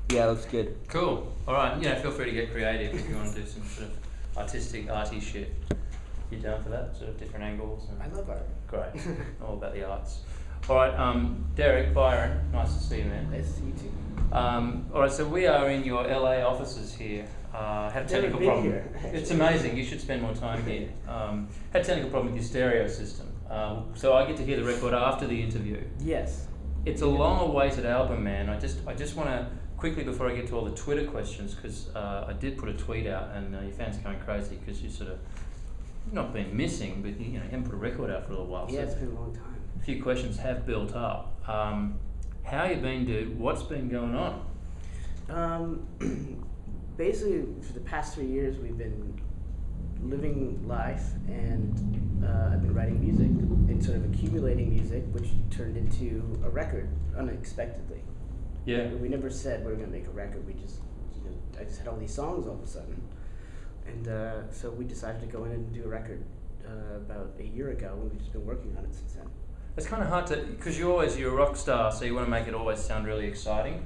Yeah, looks good. Cool. All right. Feel free to get creative if you want to do some sort of arty shit. You down for that? Sort of different angles. I love art. Great. All about the arts. All right. Deryck, Byron, nice to see you, man. Nice to see you too. All right. So we are in your LA offices here. Had a technical been problem. here, It's amazing. You should spend more time here. Had a technical problem with your stereo system. So I get to hear the record after the interview. Yes. It's a long-awaited album, man. I just want to quickly, before I get to all the Twitter questions, because I did put a tweet out, and your fans are going crazy because you sort of not been missing, but you haven't put a record out for a little while. Yeah, so it's been a long time. a few questions have built up. How you been, dude? What's been going on? Basically, for the past 3 years, we've been living life, and I've been writing music and sort of accumulating music, which turned into a record unexpectedly. Yeah. We never said we were going to make a record. We just, I just had all these songs all of a sudden. And so we decided to go in and do a record about a year ago, and we've just been working on it since then. It's kind of hard to, because you're a rock star, so you want to make it always sound really exciting.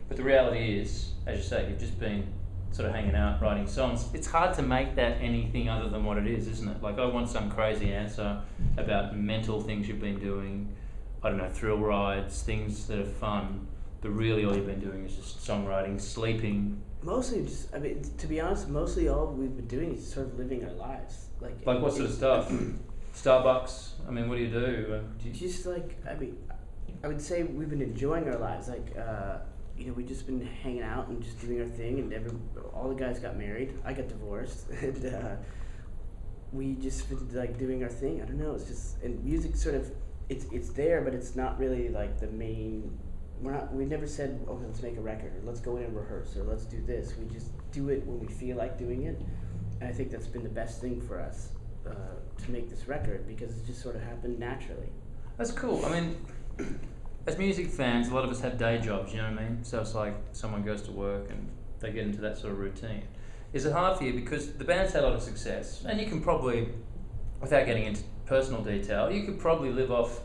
But the reality is, as you say, you've just been sort of hanging out, writing songs. It's hard to make that anything other than what it is, isn't it? Like, I want some crazy answer about mental things you've been doing, I don't know, thrill rides, things that are fun. But really all you've been doing is just songwriting, sleeping. Mostly just, to be honest, mostly all we've been doing is sort of living our lives. Like what sort of stuff? Starbucks? I mean, what do you do? Just like, I would say we've been enjoying our lives. Like, we've just been hanging out and just doing our thing, and all the guys got married. I got divorced, and we just been like doing our thing. I don't know. It's just, and music sort of, it's there, but it's not really like the main. We never said, okay, let's make a record, or let's go in and rehearse, or let's do this. We just do it when we feel like doing it, and I think that's been the best thing for us to make this record, because it just sort of happened naturally. That's cool. I mean, as music fans, a lot of us have day jobs, you know what I mean? So it's like someone goes to work and they get into that sort of routine. Is it hard for you? Because the band's had a lot of success, and you can probably, without getting into personal detail, you could probably live off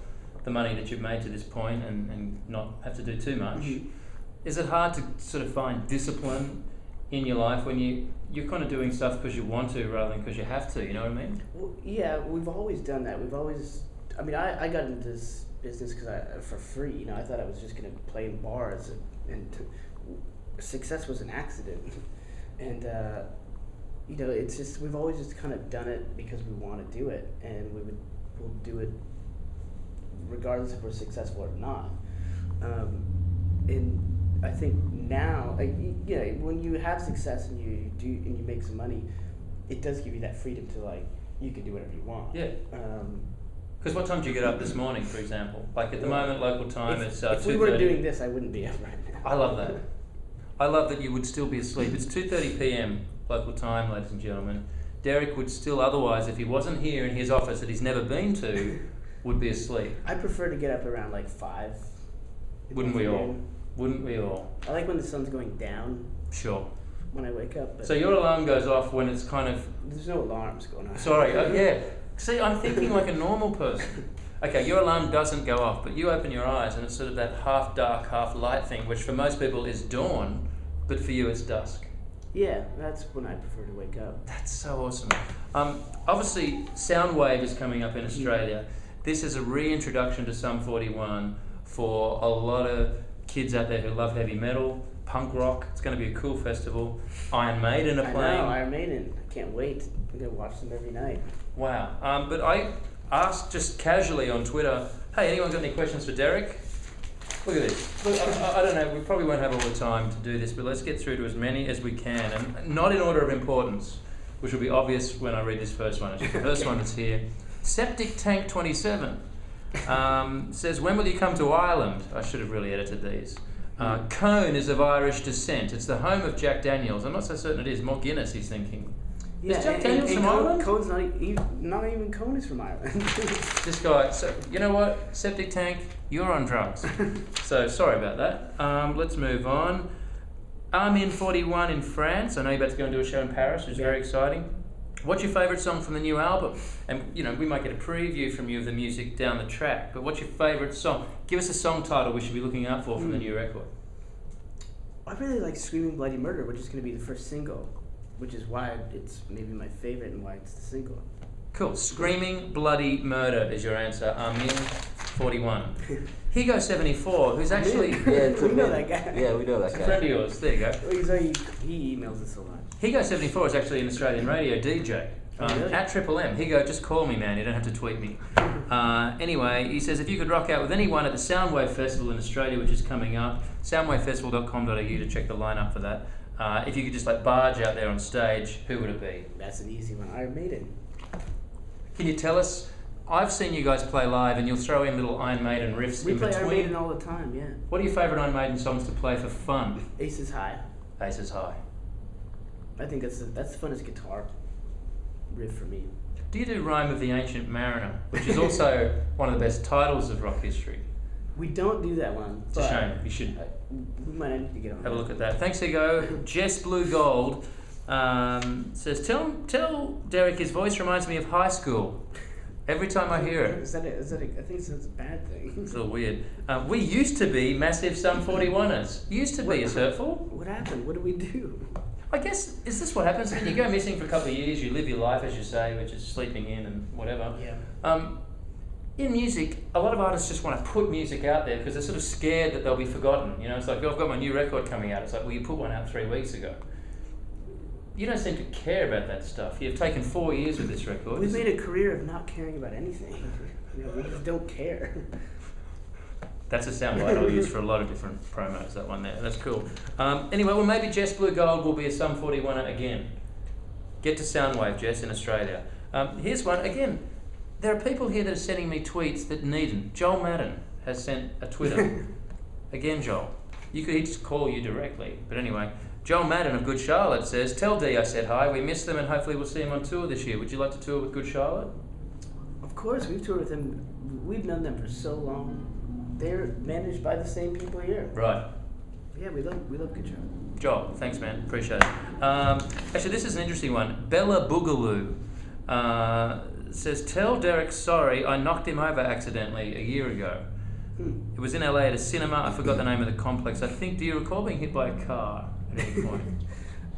the money that you've made to this point and not have to do too much. Mm-hmm. Is it hard to sort of find discipline in your life when you're kind of doing stuff because you want to rather than because you have to, you know what I mean? Well, yeah, we've always done that. I got into this business for free. I thought I was just going to play in bars, and success was an accident. And it's just, we've always just kind of done it because we want to do it, and we'll do it regardless if we're successful or not. And I think now, when you have success and you make some money, it does give you that freedom to you can do whatever you want. Yeah. Because what time did you get up this morning, for example? Like at the moment, local time, it's 2:30. If we weren't doing this, I wouldn't be up right now. I love that. I love that you would still be asleep. It's 2:30 p.m. local time, ladies and gentlemen. Deryck would still otherwise, if he wasn't here in his office that he's never been to, would be asleep. I prefer to get up around 5. Wouldn't we all? Wouldn't we all? I like when the sun's going down. Sure. When I wake up. So your alarm goes off when it's kind of... There's no alarms going on. Sorry, yeah. See, I'm thinking like a normal person. Okay, your alarm doesn't go off, but you open your eyes and it's sort of that half dark, half light thing, which for most people is dawn, but for you it's dusk. Yeah, that's when I prefer to wake up. That's so awesome. Obviously, Soundwave is coming up in Australia. This is a reintroduction to Sum 41 for a lot of kids out there who love heavy metal, punk rock. It's going to be a cool festival. Iron Maiden are playing. I know, Iron Maiden. I can't wait. I'm going to watch them every night. Wow. But I asked just casually on Twitter, hey, anyone got any questions for Deryck? Look at this. Look, I don't know, we probably won't have all the time to do this, but let's get through to as many as we can, and not in order of importance, which will be obvious when I read this first one. It's the first one that's here. Septic Tank 27 says, when will you come to Ireland? I should have really edited these. Cone is of Irish descent. It's the home of Jack Daniels. I'm not so certain it is. More Guinness, he's thinking. Yeah, is Jack Daniels from Ireland? Cone's not even Cone is from Ireland. This guy, so you know what? Septic Tank, you're on drugs. So sorry about that. Let's move on. I'm in 41 in France. I know you're about to go and do a show in Paris, which is very exciting. What's your favourite song from the new album? And we might get a preview from you of the music down the track, but what's your favourite song? Give us a song title we should be looking out for from the new record. I really like Screaming Bloody Murder, which is going to be the first single, which is why it's maybe my favorite and why it's the single. Cool. Screaming Bloody Murder is your answer. Amin 41. Higo 74, who's actually... We know that guy. Yeah, we know that It's a guy. friend of yours. There you go. He emails us a lot. Higo 74 is actually an Australian radio DJ. Really? At Triple M. Higo, just call me, man. You don't have to tweet me. Anyway, he says, if you could rock out with anyone at the Soundwave Festival in Australia, which is coming up, soundwavefestival.com.au to check the lineup for that. If you could just like barge out there on stage, who would it be? That's an easy one. Iron Maiden. Can you tell us? I've seen you guys play live, and you'll throw in little Iron Maiden riffs We in play between. Iron Maiden all the time, yeah. What are your favourite Iron Maiden songs to play for fun? Aces High. Aces High. I think that's the funnest guitar riff for me. Do you do Rime of the Ancient Mariner, which is also one of the best titles of rock history? We don't do that one. It's a shame. You should We might need to get on have a that. look at that. Thanks, Ego. Jess Blue Gold says, tell Deryck his voice reminds me of high school. Every time I hear it. Is that I think it's a bad thing. It's a little weird. We used to be massive Sum 41ers. Used to be, it's hurtful. What happened? What did we do? I guess, is this what happens? When you go missing for a couple of years, you live your life, as you say, which is sleeping in and whatever. Yeah. In music, a lot of artists just want to put music out there because they're sort of scared that they'll be forgotten. You know, it's like, oh, I've got my new record coming out. It's like, well, you put one out 3 weeks ago. You don't seem to care about that stuff. You've taken 4 years with this record. We've made a career of not caring about anything. You know, we just don't care. That's a soundbite I'll use for a lot of different promos, that one there. That's cool. Anyway, well, maybe Jess Blue Gold will be a Sum 41er again. Get to Soundwave, Jess, in Australia. Here's one. Again, there are people here that are sending me tweets that needn't. Joel Madden has sent a Twitter. Again, Joel. He'd just call you directly. But anyway, Joel Madden of Good Charlotte says, tell Dee I said hi. We miss them and hopefully we'll see them on tour this year. Would you like to tour with Good Charlotte? Of course, we've toured with them. We've known them for so long. They're managed by the same people here. Right. Yeah, we love Good Charlotte. Joel, thanks, man. Appreciate it. Actually, this is an interesting one. Bella Boogaloo says, tell Deryck sorry, I knocked him over accidentally a year ago. It was in LA at a cinema. I forgot the name of the complex. I think, do you recall being hit by a car at any point?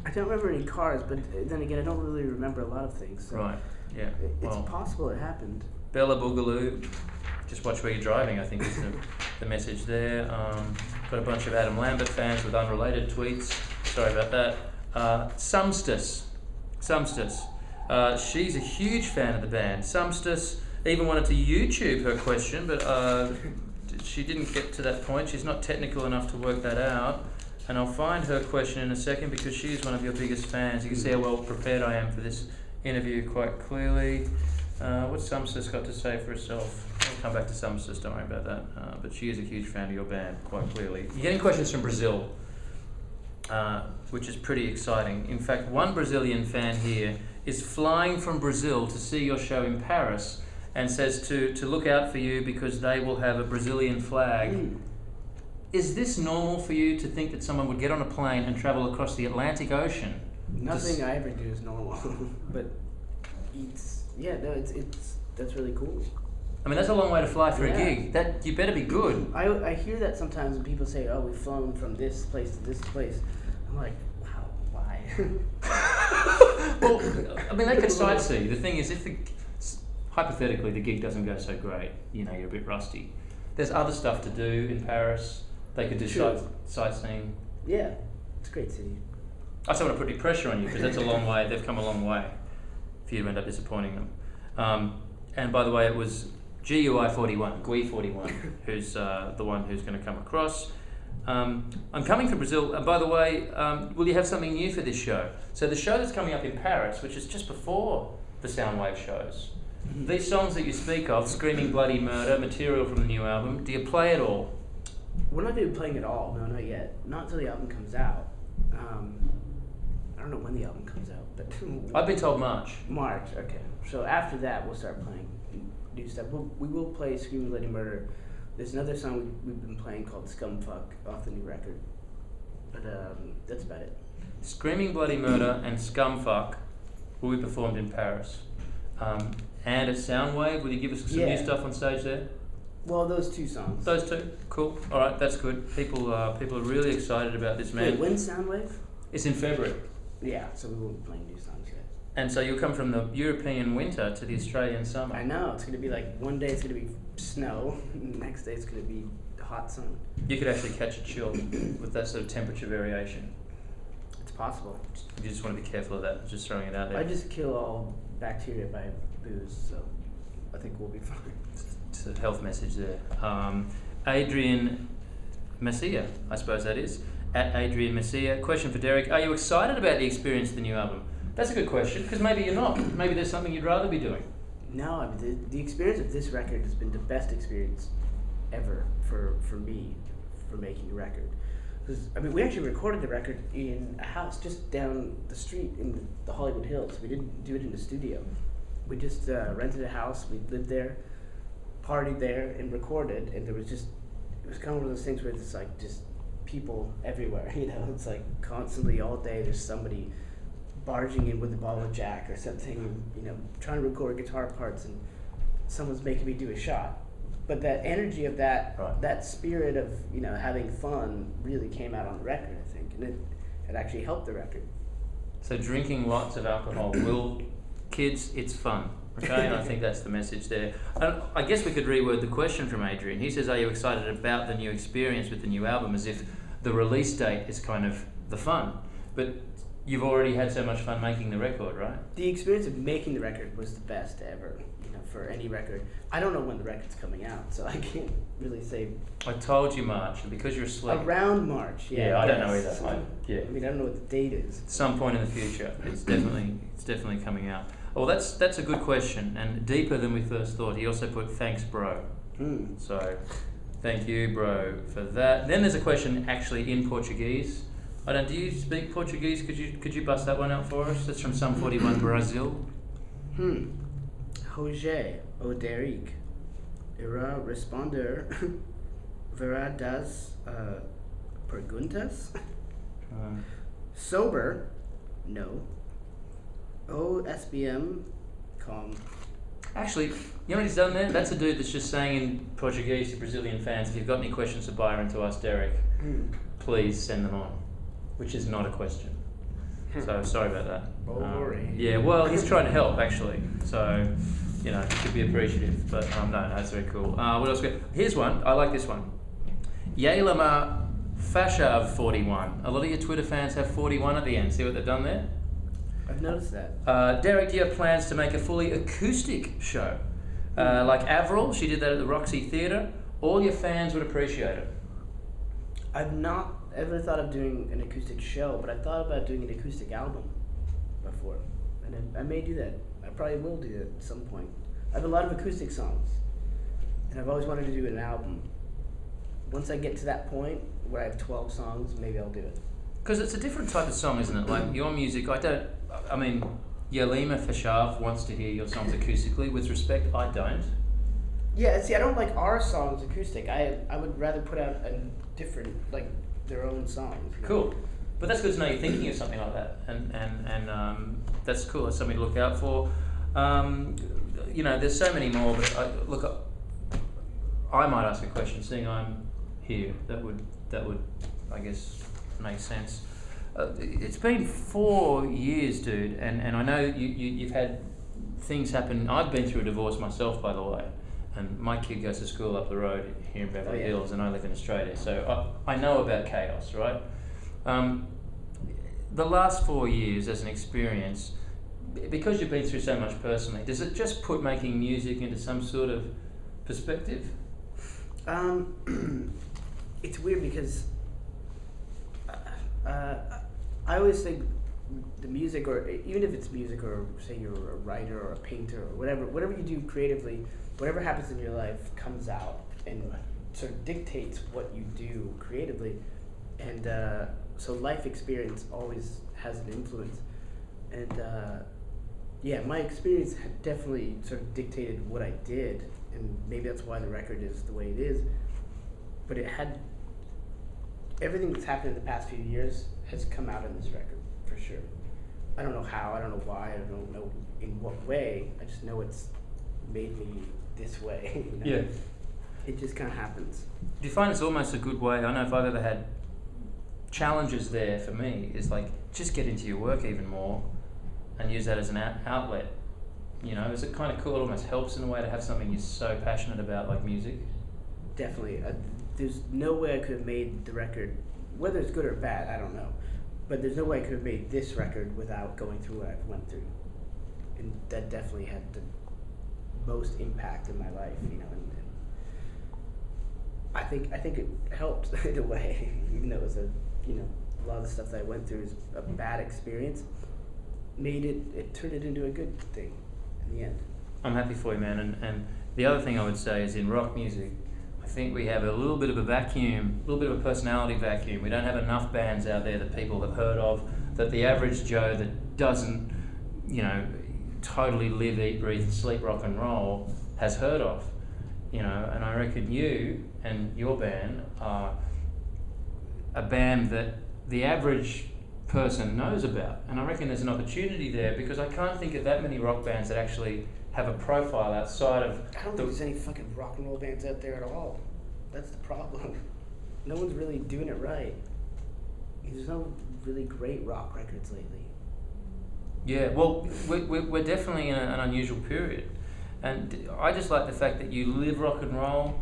I don't remember any cars, but then again, I don't really remember a lot of things. So Right, yeah. It's possible it happened. Bella Boogaloo, just watch where you're driving, I think is the message there. Got a bunch of Adam Lambert fans with unrelated tweets. Sorry about that. Sumstus. She's a huge fan of the band. Sumstus even wanted to YouTube her question, but she didn't get to that point. She's not technical enough to work that out. And I'll find her question in a second because she is one of your biggest fans. You can see how well prepared I am for this interview quite clearly. What's Sumstus got to say for herself? I'll come back to Sumstus, don't worry about that. But she is a huge fan of your band, quite clearly. You're getting questions from Brazil, which is pretty exciting. In fact, one Brazilian fan here is flying from Brazil to see your show in Paris and says to look out for you because they will have a Brazilian flag. Is this normal for you to think that someone would get on a plane and travel across the Atlantic Ocean? Nothing I ever do is normal, but that's really cool. I mean, that's a long way to fly for Yeah. a gig. That you better be good. I hear that sometimes when people say, "Oh, we've flown from this place to this place." I'm like, wow, why? Well, I mean, they could sightsee. The thing is, if hypothetically the gig doesn't go so great, you know, you're a bit rusty. There's other stuff to do in Paris. They could do sightseeing. Yeah, it's a great city. I don't want to put any pressure on you because that's a long way. They've come a long way for you to end up disappointing them. And by the way, it was GUI 41, GUI 41, who's the one who's going to come across. I'm coming from Brazil. And by the way, will you have something new for this show? So the show that's coming up in Paris, which is just before the Soundwave shows, these songs that you speak of, Screaming Bloody Murder, material from the new album, do you play it all? We're not going to be playing it all. No, not yet. Not until the album comes out. I don't know when the album comes out, but I've been told March. March. Okay. So after that, we'll start playing new stuff. We will play Screaming Bloody Murder. There's another song we've been playing called Scumfuck off the new record. But that's about it. Screaming Bloody Murder and Scumfuck will be performed in Paris. And at Soundwave, will you give us some new stuff on stage there? Well, those 2 songs. Those 2? Cool. All right, that's good. People are really excited about this, man. Wait, when's Soundwave? It's in February. Yeah, so we won't be playing new songs yet. And so you'll come from the European winter to the Australian summer. I know, it's going to be like, one day it's going to be snow, next day it's going to be hot sun. You could actually catch a chill with that sort of temperature variation. It's possible. You just want to be careful of that, just throwing it out there. I just kill all bacteria by booze, so I think we'll be fine. It's a health message there. Adrian Messia, I suppose that is. At Adrian Messia. Question for Deryck. Are you excited about the experience of the new album? That's a good question, because maybe you're not. Maybe there's something you'd rather be doing. No, I mean, the experience of this record has been the best experience ever for me, for making a record. Because, I mean, we actually recorded the record in a house just down the street in the Hollywood Hills. We didn't do it in the studio. We just rented a house, we lived there, partied there, and recorded, and it was kind of one of those things where it's like just people everywhere, you know? It's like constantly all day there's somebody barging in with a bottle of Jack or something, you know, trying to record guitar parts, and someone's making me do a shot. But that energy of that, right, that spirit of, you know, having fun really came out on the record, I think, and it actually helped the record. So drinking lots of alcohol will, kids, it's fun, okay? And I think that's the message there. I guess we could reword the question from Adrian. He says, are you excited about the new experience with the new album, as if the release date is kind of the fun. But you've already had so much fun making the record, right? The experience of making the record was the best ever, you know, for any record. I don't know when the record's coming out, so I can't really say. I told you March, and because you're asleep. Around March, yeah. Yeah, I don't know either. So, I mean, I don't know what the date is. At some point in the future, it's definitely coming out. Well, that's a good question, and deeper than we first thought. He also put, thanks, bro. So, thank you, bro, for that. Then there's a question actually in Portuguese. Do you speak Portuguese? Could you bust that one out for us? That's from Sum 41 Brazil. Hoje, o Deryck irá responder variadas perguntas. Sober, no. O SBM, calm. Actually, you know what he's done there? That's a dude that's just saying in Portuguese to Brazilian fans, if you've got any questions for Byron to ask Deryck, please send them on. Which is not a question. So sorry about that. Yeah, well, he's trying to help actually. So, you know, should be appreciative. But no, that's very cool. What else? Here's one. I like this one. Yailama Fashav 41. A lot of your Twitter fans have 41 at the end. See what they've done there? I've noticed that. Deryck, do you have plans to make a fully acoustic show? Like Avril, she did that at the Roxy Theatre. All your fans would appreciate it. I've not ever thought of doing an acoustic show, but I thought about doing an acoustic album before. And I may do that. I probably will do that at some point. I have a lot of acoustic songs, and I've always wanted to do an album. Once I get to that point where I have 12 songs, maybe I'll do it. Because it's a different type of song, isn't it? Like your music, I mean, Yelima Fashav wants to hear your songs acoustically. With respect, I don't. Yeah, see, I don't like our songs acoustic. I would rather put out a different, like, their own songs. You know? Cool. But that's good to know you're thinking of something like that. And that's cool. That's something to look out for. You know, there's so many more, but I might ask a question, seeing I'm here. That would I guess, make sense. It's been 4 years, dude, and I know you've had things happen. I've been through a divorce myself, by the way. And my kid goes to school up the road here in Beverly Hills, and I live in Australia, so I know about chaos, right? The last 4 years as an experience, because you've been through so much personally, does it just put making music into some sort of perspective? It's weird because I always think the music, or even if it's music, or say you're a writer or a painter or whatever you do creatively, whatever happens in your life comes out and sort of dictates what you do creatively. And so life experience always has an influence. And yeah, my experience had definitely sort of dictated what I did, and maybe that's why the record is the way it is. But it had, everything that's happened in the past few years has come out in this record, for sure. I don't know how, I don't know why, I don't know in what way, I just know it's made me this way. You know? Yeah. It just kind of happens. Do you find it's almost a good way? I know if I've ever had challenges there for me, is like just get into your work even more and use that as an outlet. You know, is it kind of cool? It almost helps in a way to have something you're so passionate about, like music. Definitely. There's no way I could have made the record, whether it's good or bad, I don't know. But there's no way I could have made this record without going through what I've went through. And that definitely had the most impact in my life, you know. And I think it helped in a way, even though it was a lot of the stuff that I went through is a bad experience. It turned it into a good thing in the end. I'm happy for you, man. And the other thing I would say is in rock music, I think we have a little bit of a vacuum, a little bit of a personality vacuum. We don't have enough bands out there that people have heard of, that the average Joe that doesn't, totally live, eat, breathe, sleep rock and roll has heard of. And I reckon you and your band are a band that the average person knows about. And I reckon there's an opportunity there, because I can't think of that many rock bands that actually have a profile outside of... I don't think there's any fucking rock and roll bands out there at all. That's the problem. No one's really doing it right. There's no really great rock records lately. Yeah, well, we're definitely in an unusual period. And I just like the fact that you live rock and roll.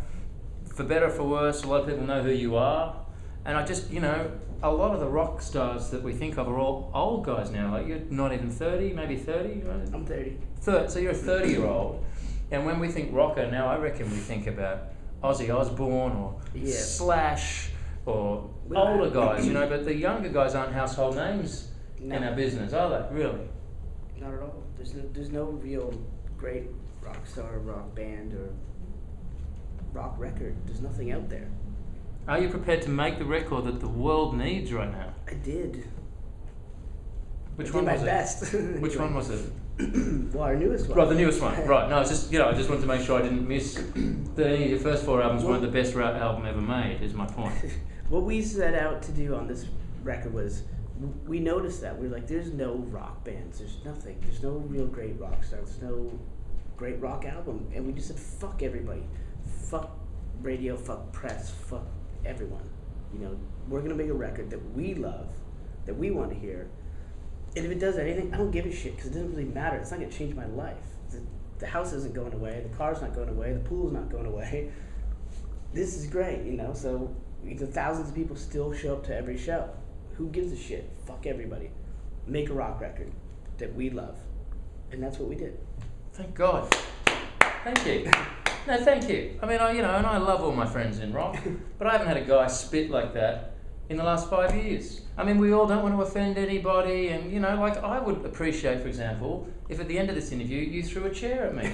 For better or for worse, a lot of people know who you are. And I just, a lot of the rock stars that we think of are all old guys now. Like, you're not even 30, maybe 30, right? I'm 30. So you're a 30-year-old. And when we think rocker now, I reckon we think about Ozzy Osbourne or Slash or older guys, but the younger guys aren't household names in our business, are they? Really? Not at all. There's no real great rock star, rock band, or rock record. There's nothing out there. Are you prepared to make the record that the world needs right now? I did. Which I one did was my it? best. Which one was it? Well, our newest one. Right, the newest one. Right. No, it's just I just wanted to make sure I didn't miss your first 4 albums weren't the best rap album ever made. Is my point. What we set out to do on this record was, we noticed that we were like, there's no rock bands. There's nothing. There's no real great rock stars. There's no great rock album, and we just said, fuck everybody, fuck radio, fuck press, fuck everyone. We're gonna make a record that we love, that we want to hear. And if it does anything, I don't give a shit, because it doesn't really matter. It's not going to change my life. The house isn't going away. The car's not going away. The pool's not going away. This is great, So the thousands of people still show up to every show. Who gives a shit? Fuck everybody. Make a rock record that we love. And that's what we did. Thank God. Thank you. No, thank you. I mean, and I love all my friends in rock, but I haven't had a guy spit like that in the last 5 years. I mean, we all don't want to offend anybody, and I would appreciate, for example, if at the end of this interview you threw a chair at me.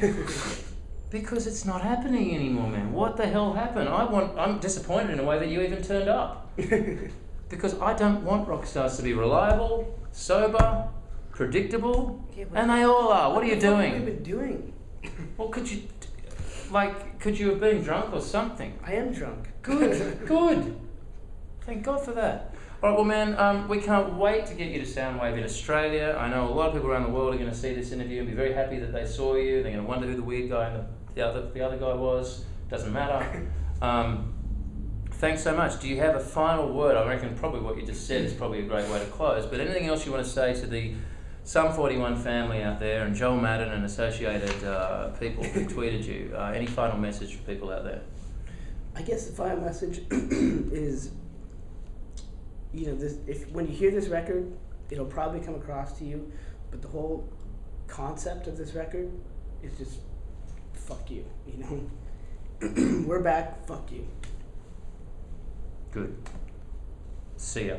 Because it's not happening anymore, man. What the hell happened? I'm disappointed in a way that you even turned up. Because I don't want rock stars to be reliable, sober, predictable, and they all are. What are you doing? What have you been doing? Well, could you have been drunk or something? I am drunk. Good, good. Thank God for that. All right, well, man, we can't wait to get you to Soundwave in Australia. I know a lot of people around the world are going to see this interview and be very happy that they saw you. They're going to wonder who the weird guy and the other guy was. Doesn't matter. Thanks so much. Do you have a final word? I reckon probably what you just said is probably a great way to close. But anything else you want to say to the Sum 41 family out there, and Joel Madden and associated people who tweeted you? Any final message for people out there? I guess the final message is, when you hear this record, it'll probably come across to you, but the whole concept of this record is just, fuck you, We're back, fuck you. Good. See ya.